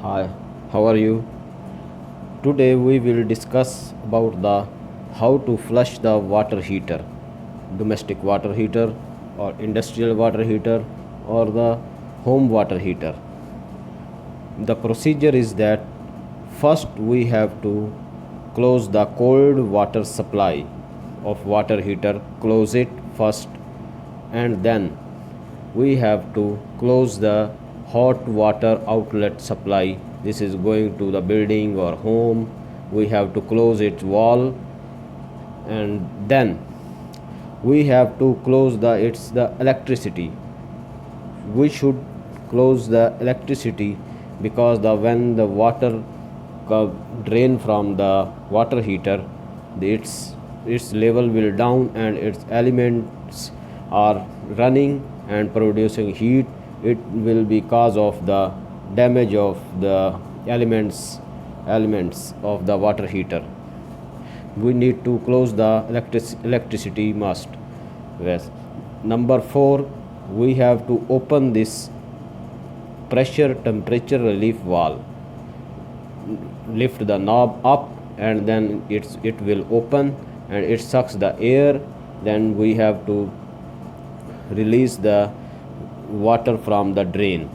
Hi, how are you? Today we will discuss about the how to flush the water heater, domestic water heater or industrial water heater or the home water heater. The procedure is that first we have to close the cold water supply of water heater, close it first, and then we have to close the hot water outlet supply. This is going to the building or home. We have to close its wall, and then we have to close the electricity. We should close the electricity because the when the water drain from the water heater, its its level will down and its elements are running and producing heat. It will be cause of the damage of the elements of the water heater. We need to close the electricity must. Yes. Number 4, we have to open this pressure temperature relief valve. Lift the knob up and then it will open and it sucks the air. Then we have to release the water from the drain.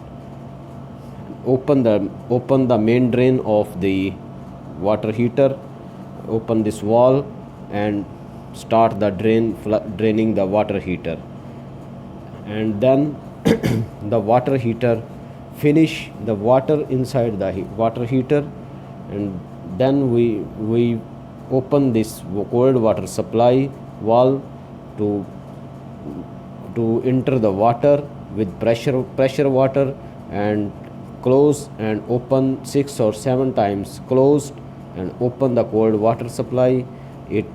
Open the main drain of the water heater. Open this valve and start the draining the water heater, and then the water heater finish the water inside the water heater, and then we open this cold water supply valve to enter the water with pressure water, and close and open 6 or 7 times, closed and open the cold water supply. It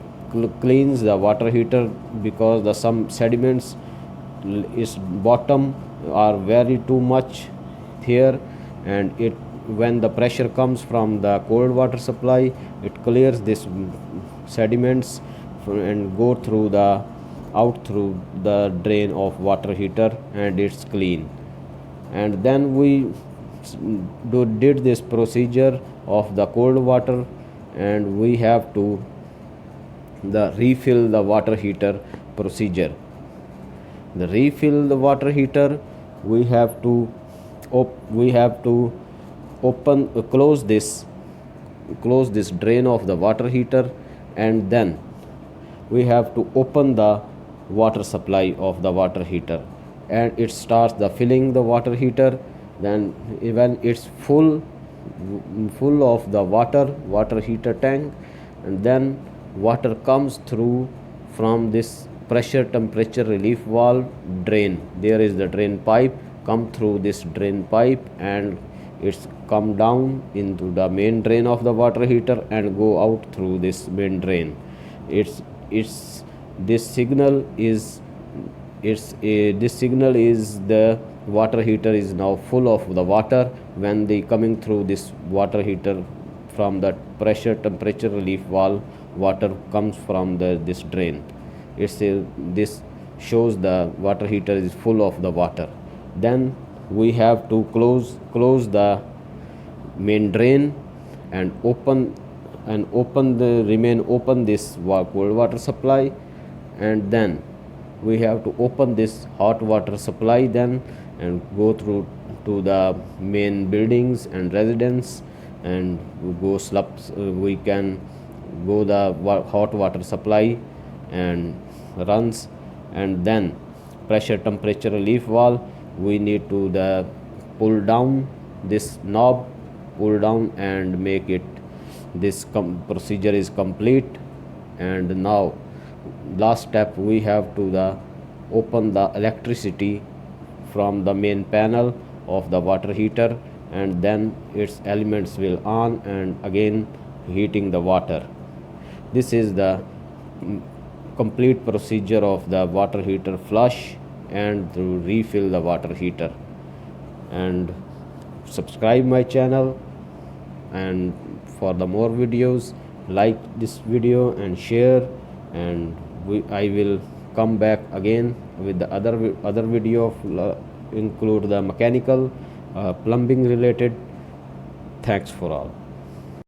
cleans the water heater because the some sediments is bottom are very too much here, and it when the pressure comes from the cold water supply, it clears this sediments and go through the out through the drain of water heater, and it's clean. And then we did this procedure of the cold water, and we have to the refill the water heater procedure. The refill the water heater, we have to open close this drain of the water heater, and then we have to open the water supply of the water heater, and it starts the filling the water heater. Then when it's full of the water heater tank, and then water comes through from this pressure temperature relief valve drain. There is the drain pipe, come through this drain pipe, and it's come down into the main drain of the water heater and go out through this main drain. It's this signal is the water heater is now full of the water when they coming through this water heater from the pressure temperature relief valve. Water comes from this drain. This shows the water heater is full of the water. Then we have to close the main drain and open the remain open this cold water supply, and then we have to open this hot water supply then and go through to the main buildings and residence, and we can go the hot water supply and runs, and then pressure temperature relief valve, we need to the pull down this knob, pull down and make it this procedure is complete. And now last step, we have to the open the electricity from the main panel of the water heater, and then its elements will on and again heating the water. This is the complete procedure of the water heater flush and to refill the water heater. And subscribe my channel, and for the more videos, like this video and share, and I will come back again with the other video of include the mechanical plumbing related Thanks for all.